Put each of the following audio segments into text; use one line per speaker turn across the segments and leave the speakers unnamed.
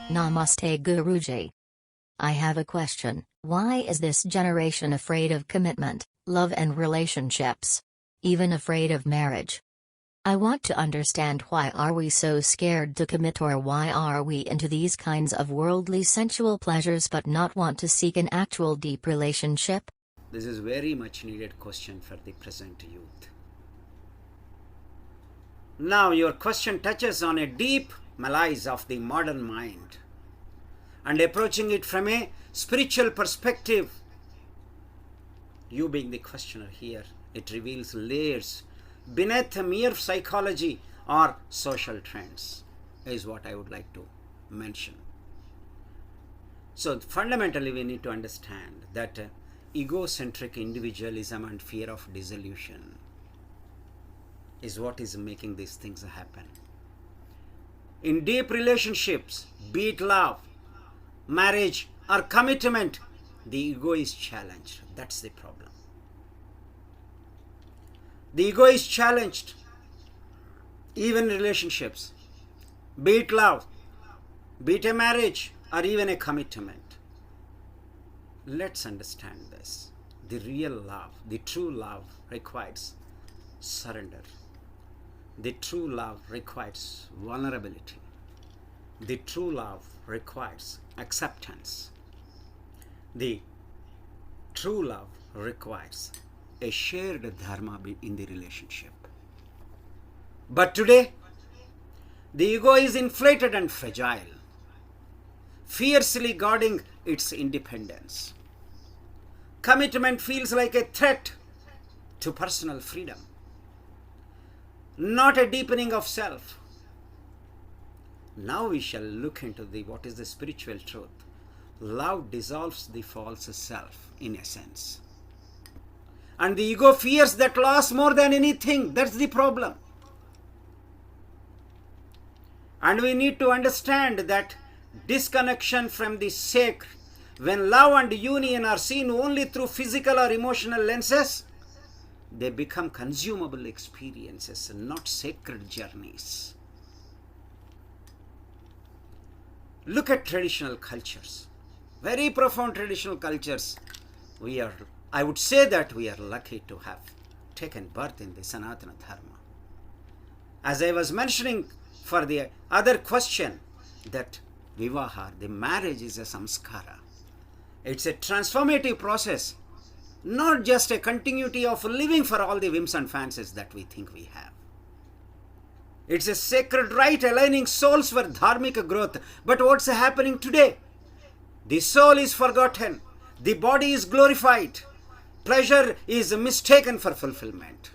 Namaste Guruji. I have a question. Why is this generation afraid of commitment, love and relationships? Even afraid of marriage? I want to understand, why are we so scared to commit, or why are we into these kinds of worldly sensual pleasures but not want to seek an actual deep relationship?
This is very much needed question for the present youth. Now your question touches on a deep malaise of the modern mind, and approaching it from a spiritual perspective. You being the questioner here, it reveals layers beneath mere psychology or social trends, is what I would like to mention. So fundamentally we need to understand that egocentric individualism and fear of dissolution is what is making these things happen. In deep relationships, be it love, marriage or commitment, the ego is challenged. That's the problem. The ego is challenged. Even relationships, be it love, be it a marriage or even a commitment. Let's understand this. The real love, the true love requires surrender. The true love requires vulnerability. The true love requires acceptance. The true love requires a shared dharma in the relationship. But today, the ego is inflated and fragile, fiercely guarding its independence. Commitment feels like a threat to personal freedom, not a deepening of self. Now we shall look into what is the spiritual truth. Love dissolves the false self, in essence. And the ego fears that loss more than anything. That's the problem. And we need to understand that disconnection from the sacred, when love and union are seen only through physical or emotional lenses, they become consumable experiences, not sacred journeys. Look at traditional cultures, very profound traditional cultures. I would say that we are lucky to have taken birth in the Sanatana Dharma. As I was mentioning for the other question, that vivaha, the marriage, is a samskara. It's a transformative process, not just a continuity of living for all the whims and fancies that we think we have. It's a sacred rite aligning souls for dharmic growth. But what's happening today? The soul is forgotten. The body is glorified. Pleasure is mistaken for fulfillment.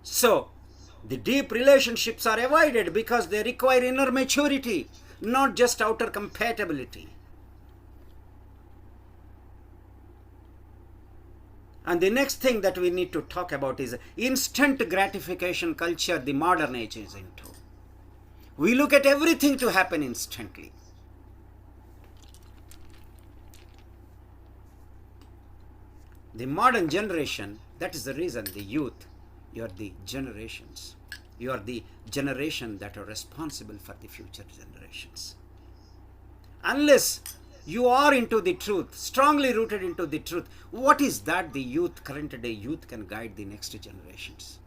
So, the deep relationships are avoided because they require inner maturity, not just outer compatibility. And the next thing that we need to talk about is instant gratification culture the modern age is into. We look at everything to happen instantly. The modern generation, that is the reason the youth, you are the generations. You are the generation that are responsible for the future generations. Unless you are into the truth, strongly rooted into the truth, what is that the youth, current day youth, can guide the next generations?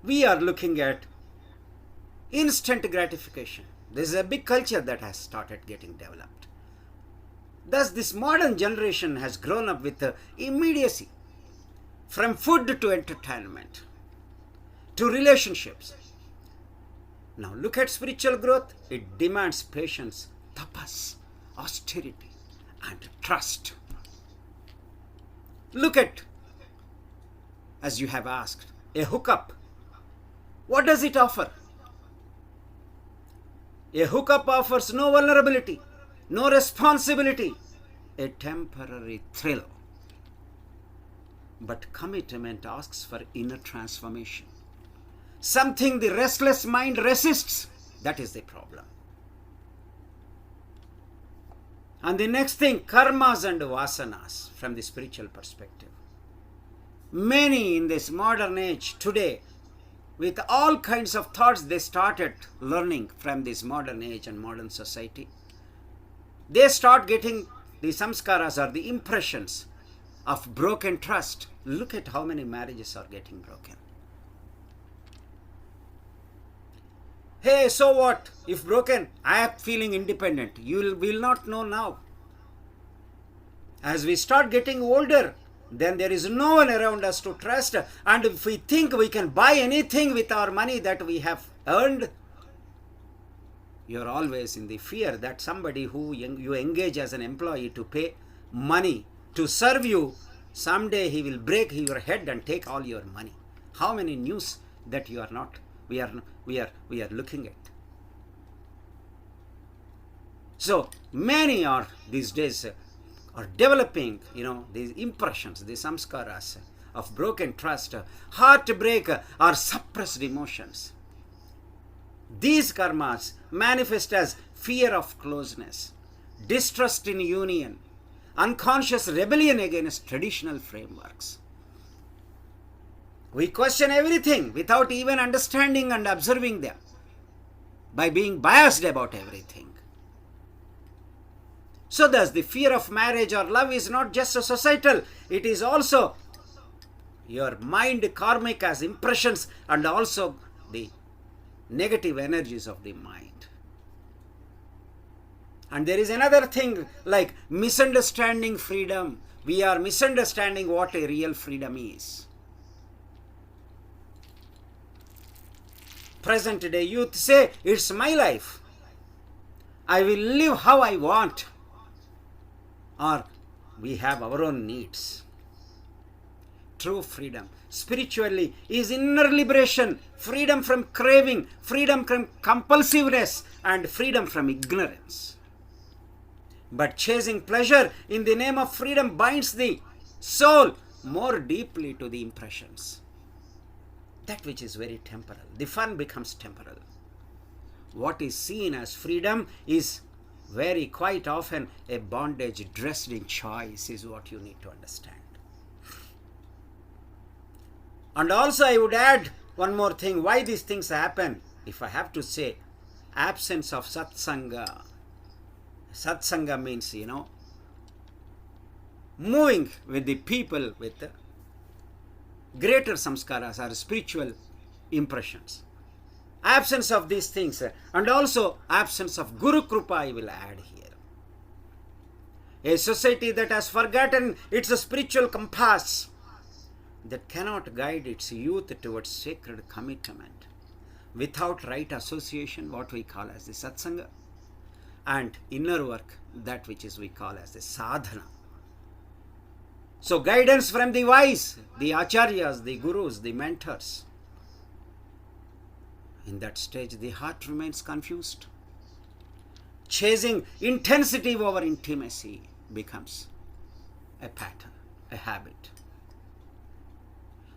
We are looking at instant gratification. This is a big culture that has started getting developed. Thus, this modern generation has grown up with immediacy, from food to entertainment, to relationships. Now look at spiritual growth. It demands patience, tapas, austerity, and trust. Look at, as you have asked, a hookup. What does it offer? A hookup offers no vulnerability, no responsibility, a temporary thrill. But commitment asks for inner transformation. Something the restless mind resists. That is the problem. And the next thing, karmas and vasanas from the spiritual perspective. Many in this modern age today, with all kinds of thoughts they started learning from this modern age and modern society, they start getting the samskaras or the impressions of broken trust. Look at how many marriages are getting broken. Hey, so what? If broken, I am feeling independent. You will not know now. As we start getting older, then there is no one around us to trust. And if we think we can buy anything with our money that we have earned, you are always in the fear that somebody who you engage as an employee to pay money to serve you, someday he will break your head and take all your money. How many news that we are looking at. So many are these days are developing, these impressions, these samskaras of broken trust, heartbreak, or suppressed emotions. These karmas manifest as fear of closeness, distrust in union, unconscious rebellion against traditional frameworks. We question everything without even understanding and observing them, by being biased about everything. So thus the fear of marriage or love is not just a societal, it is also your mind karmic as impressions and also the negative energies of the mind. And there is another thing like misunderstanding freedom. We are misunderstanding what a real freedom is. Present day youth say, it's my life. I will live how I want. Or we have our own needs. True freedom, spiritually, is inner liberation, freedom from craving, freedom from compulsiveness, and freedom from ignorance. But chasing pleasure in the name of freedom binds the soul more deeply to the impressions. That which is very temporal. The fun becomes temporal. What is seen as freedom is very quite often a bondage dressed in choice, is what you need to understand. And also I would add one more thing, why these things happen. If I have to say, absence of satsanga. Satsanga means, moving with the people with greater samskaras or spiritual impressions. Absence of these things and also absence of Guru Krupa I will add here. A society that has forgotten its spiritual compass, that cannot guide its youth towards sacred commitment without right association, what we call as the satsanga, and inner work, that which is we call as the sadhana. So guidance from the wise, the acharyas, the gurus, the mentors. In that stage, the heart remains confused. Chasing intensity over intimacy becomes a pattern, a habit.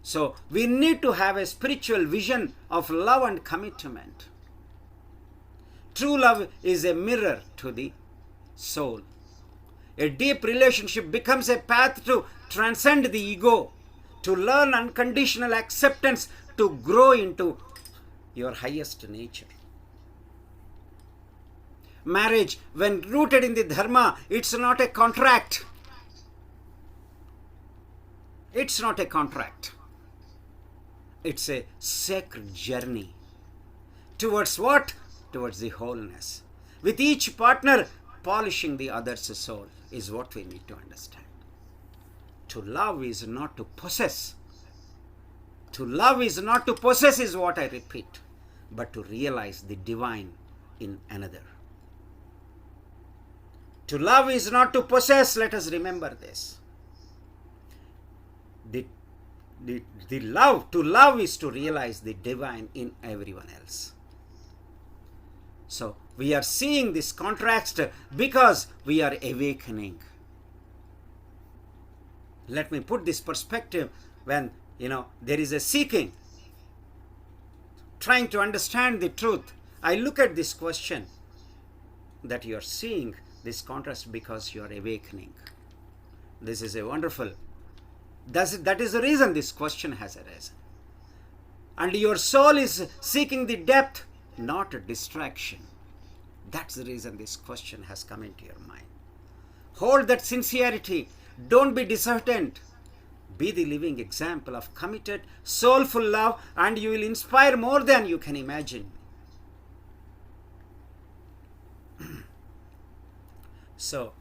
So we need to have a spiritual vision of love and commitment. True love is a mirror to the soul. A deep relationship becomes a path to transcend the ego, to learn unconditional acceptance, to grow into your highest nature. Marriage, when rooted in the dharma, it's not a contract. It's not a contract. It's a sacred journey. Towards what? Towards the wholeness. With each partner polishing the other's soul is what we need to understand. To love is not to possess. To love is not to possess is what I repeat, but to realize the divine in another. To love is not to possess, let us remember this. To love is to realize the divine in everyone else. So we are seeing this contrast because we are awakening. Let me put this perspective when, there is a seeking, trying to understand the truth. I look at this question that you are seeing this contrast because you are awakening. This is a wonderful That is the reason this question has arisen. And your soul is seeking the depth, not a distraction. That's the reason this question has come into your mind. Hold that sincerity. Don't be disheartened. Be the living example of committed, soulful love, and you will inspire more than you can imagine. So,